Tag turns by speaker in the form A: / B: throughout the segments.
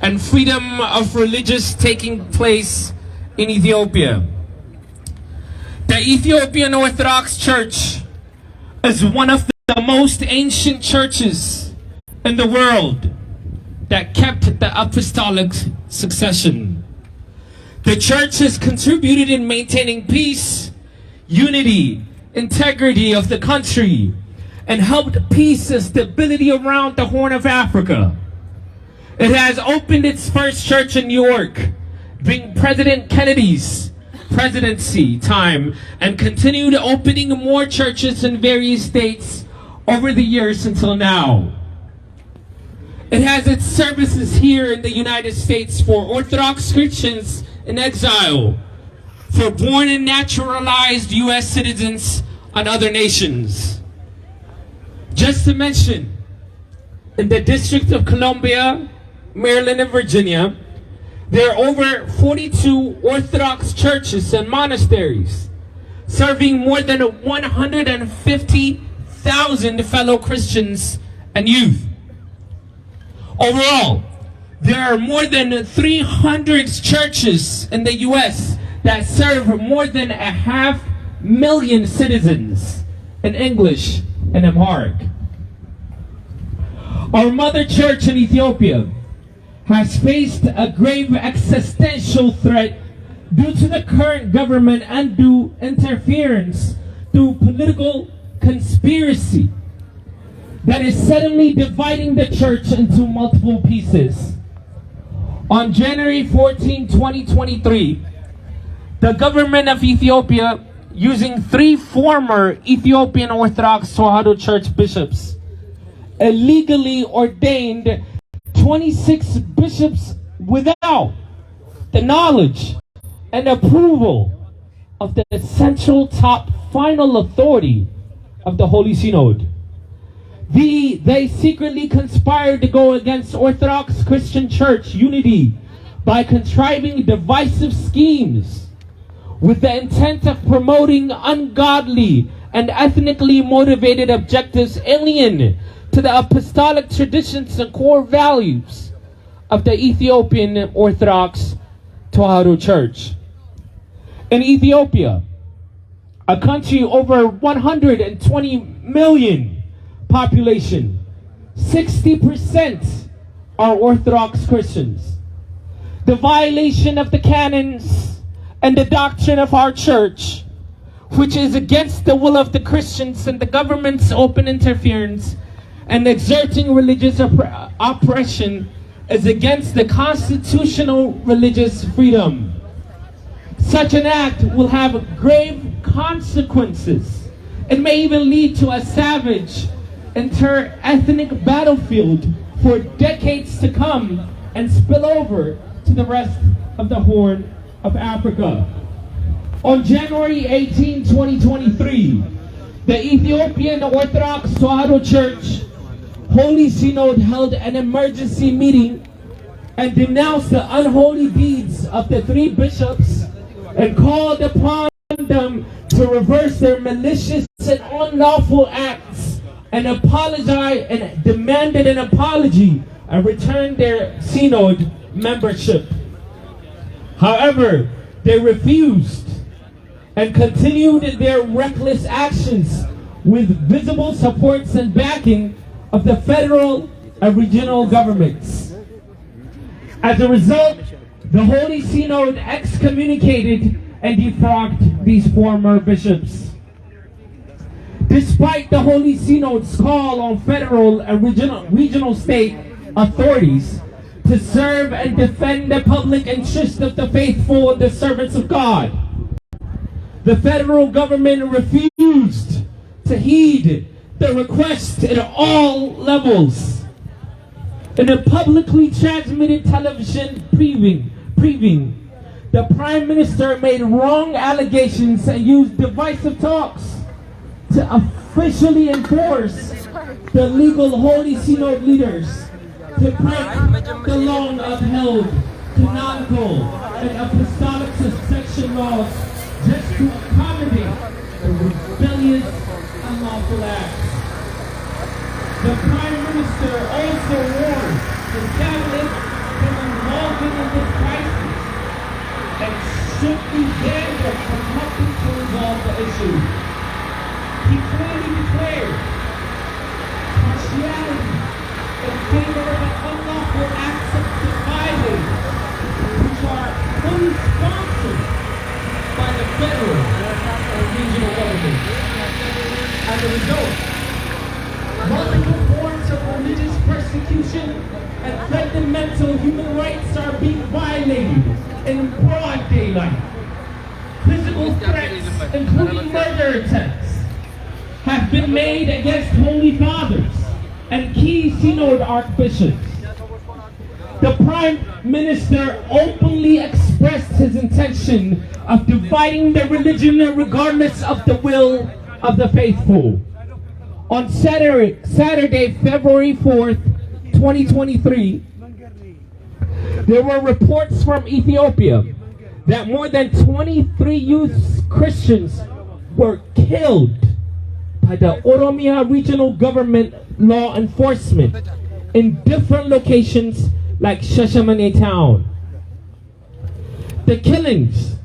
A: and freedom of religious taking place in Ethiopia. The Ethiopian Orthodox Church is one of the most ancient churches in the world that kept the apostolic succession. The church has contributed in maintaining peace, unity, integrity of the country, and helped peace and stability around the Horn of Africa. It has opened its first church in New York during President Kennedy's presidency time, and continued opening more churches in various states over the years until now. It has its services here in the United States for Orthodox Christians in exile, for born and naturalized U.S. citizens and other nations. Just to mention, in the District of Columbia, Maryland, and Virginia, there are over 42 Orthodox churches and monasteries, serving more than 150,000 fellow Christians and youth. Overall, there are more than 300 churches in the U.S. that serve more than 500,000 citizens in English and Amharic. Our mother church in Ethiopia has faced a grave existential threat due to the current government undue interference through political conspiracy that is suddenly dividing the church into multiple pieces. On January 14, 2023, the government of Ethiopia, using 3 former Ethiopian Orthodox Tewahedo Church bishops, illegally ordained 26 bishops without the knowledge and approval of the central top final authority of the Holy Synod. They secretly conspired to go against Orthodox Christian Church unity by contriving divisive schemes with the intent of promoting ungodly and ethnically motivated objectives alien to the apostolic traditions and core values of the Ethiopian Orthodox Tewahedo Church. In Ethiopia, a country over 120 million population, 60% are Orthodox Christians. The violation of the canons and the doctrine of our church, which is against the will of the Christians and the government's open interference and exerting religious oppression, is against the constitutional religious freedom. Such an act will have grave consequences. It may even lead to a savage inter-ethnic battlefield for decades to come and spill over to the rest of the Horn of Africa. On January 18, 2023, the Ethiopian Orthodox Tewahedo Church Holy Synod held an emergency meeting and denounced the unholy deeds of the 3 bishops and called upon them to reverse their malicious and unlawful acts and apologize, and demanded an apology and return their synod membership. However, they refused and continued their reckless actions with visible supports and backing of the federal and regional governments. As a result, the Holy Synod excommunicated and defrocked these former bishops. Despite the Holy Synod's call on federal and regional state authorities to serve and defend the public interest of the faithful and the servants of God, the federal government refused to heed the request at all levels. In a publicly transmitted television briefing, the Prime Minister made wrong allegations and used divisive talks to officially enforce the legal Holy Synod leaders to break the long upheld canonical and apostolic succession laws just to accommodate the rebellious, unlawful acts. The Prime Minister also warned the Catholic been in this crisis and should be there for helping to resolve the issue. He clearly declared partiality in favor of an unlawful acts of violence, which are fully sponsored by the federal and regional government. As a result, multiple forms of religious persecution and fundamental human rights are being violated in broad daylight. Physical threats, including murder attempts, have been made against holy fathers and key synod archbishops. The Prime Minister openly expressed his intention of dividing the religion regardless of the will of the faithful. On Saturday, February 4th, 2023, there were reports from Ethiopia that more than 23 youth Christians were killed by the Oromia regional government law enforcement in different locations like Shashamane town. The killings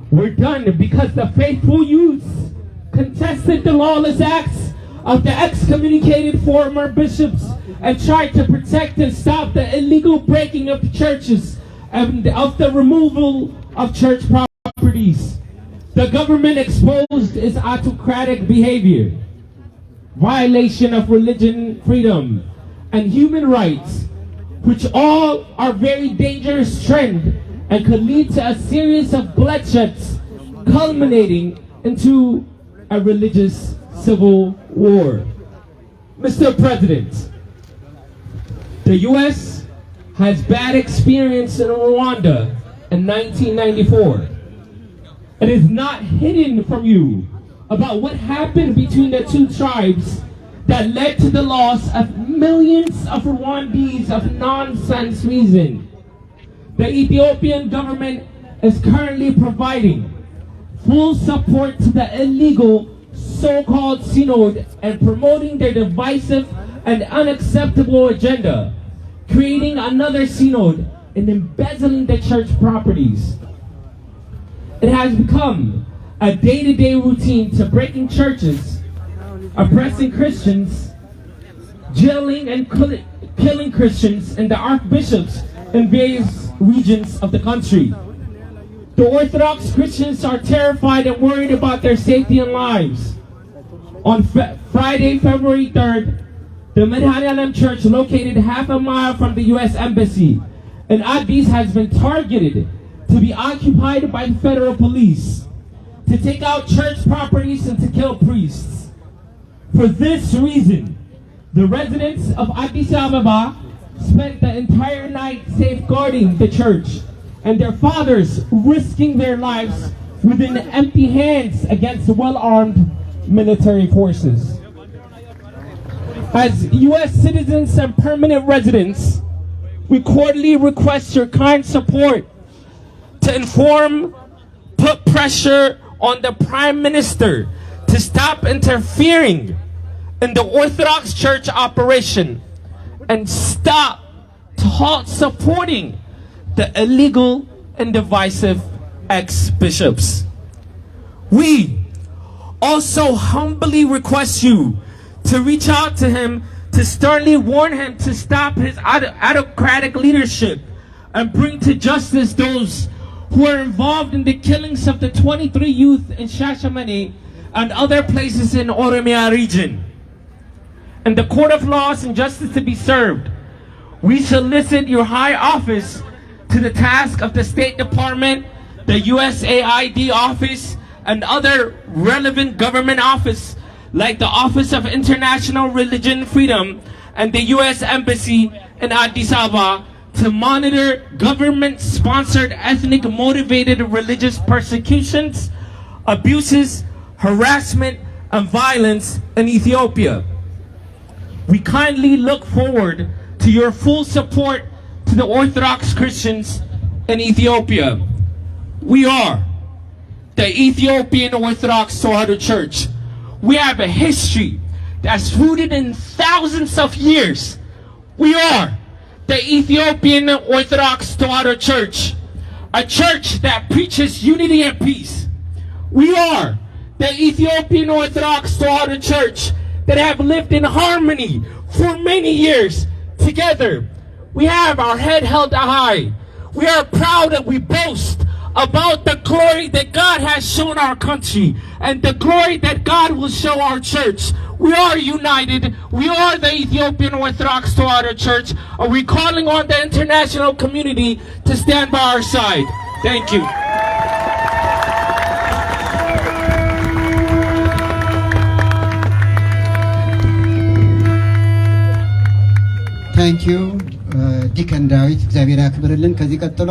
A: were done because the faithful youths contested the lawless acts of the excommunicated former bishops and tried to protect and stop the illegal breaking of churches and of the removal of church properties. The government exposed its autocratic behavior, violation of religion freedom, and human rights, which all are very dangerous trend and could lead to a series of bloodsheds culminating into a religious civil war. Mr. President, the U.S. has bad experience in Rwanda in 1994. It is not hidden from you about what happened between the two tribes that led to the loss of millions of Rwandese of nonsense reason. The Ethiopian government is currently providing full support to the illegal so-called synod and promoting their divisive and unacceptable agenda, creating another synod and embezzling the church properties. It has become a day-to-day routine to breaking churches, oppressing Christians, jailing and killing Christians and the archbishops in various regions of the country. The Orthodox Christians are terrified and worried about their safety and lives. On Friday, February 3rd, the Medhanalem Church, located half a mile from the U.S. Embassy in Addis, has been targeted to be occupied by the federal police, to take out church properties and to kill priests. For this reason, the residents of Addis Ababa spent the entire night safeguarding the church, and their fathers risking their lives within empty hands against well-armed military forces. As U.S. citizens and permanent residents, we cordially request your kind support to inform, put pressure on the Prime Minister to stop interfering in the Orthodox Church operation and stop to halt supporting the illegal and divisive ex-bishops. We also humbly request you to reach out to him to sternly warn him to stop his autocratic leadership and bring to justice those who are involved in the killings of the 23 youth in Shashamane and other places in Oromia region. In the court of laws and justice to be served, we solicit your high office to the task of the State Department, the USAID office, and other relevant government office like the Office of International Religion Freedom and the U.S. Embassy in Addis Ababa to monitor government-sponsored ethnic-motivated religious persecutions, abuses, harassment, and violence in Ethiopia. We kindly look forward to your full support to the Orthodox Christians in Ethiopia. We are the Ethiopian Orthodox Tewahedo Church. We have a history that's rooted in thousands of years. We are the Ethiopian Orthodox Church, a church that preaches unity and peace. We are the Ethiopian Orthodox Church that have lived in harmony for many years together. We have our head held high. We are proud and we boast about the glory that God has shown our country and the glory that God will show our church. We are united. We are the Ethiopian Orthodox Church. And we're calling on the international community to stand by our side. Thank you.
B: Thank you. Deacon David, እግዚአብሔር ያክብርልን። ከዚህ ቀጥሎ